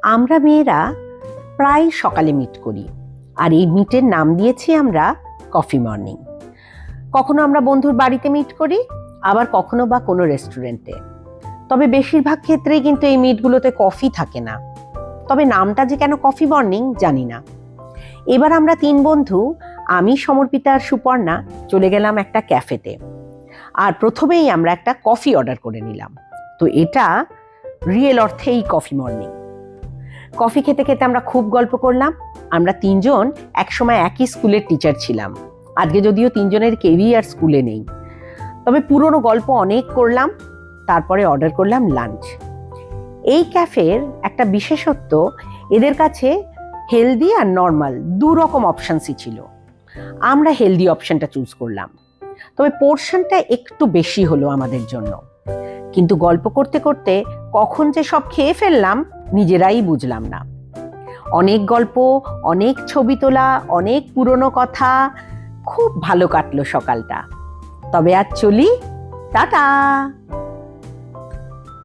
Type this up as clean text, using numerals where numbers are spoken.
আমরা মেয়েরা প্রায় সকালে মিট করি, আর এই মিটের নাম দিয়েছি আমরা কফি মর্নিং। কখনো আমরা বন্ধুর বাড়িতে মিট করি, আবার কখনো বা কোনো রেস্টুরেন্টে। তবে বেশিরভাগ ক্ষেত্রেই কিন্তু এই মিটগুলোতে কফি থাকে না। তবে নামটা যে কেন কফি মর্নিং জানি না। এবার আমরা 3 বন্ধু, আমি, সমর্পিতা আর সুপর্ণা, চলে গেলাম একটা ক্যাফেতে। আর প্রথমেই আমরা একটা কফি অর্ডার করে নিলাম। তো এটা রিয়েল অর্থেই কফি মর্নিং। কফি খেতে খেতে আমরা খুব গল্প করলাম। আমরা 3 জন একসময় একই স্কুলের টিচার ছিলাম। আজকে যদিও 3 জনের কেউই আর স্কুলে নেই, তবে পুরনো গল্প অনেক করলাম। তারপরে অর্ডার করলাম লাঞ্চ। এই ক্যাফের একটা বিশেষত্ব, এদের কাছে হেলদি আর নর্মাল 2 রকম অপশানসই ছিল। আমরা হেলদি অপশানটা চুজ করলাম, তবে পোর্শনটা একটু বেশি হলো আমাদের জন্য। কিন্তু গল্প করতে করতে কখন যে সব খেয়ে ফেললাম নিজেরাই বুঝলাম না। অনেক গল্প, অনেক ছবি তোলা, অনেক পুরনো কথা, খুব ভালো কাটলো সকালটা। তবে আজ চলি, টাটা।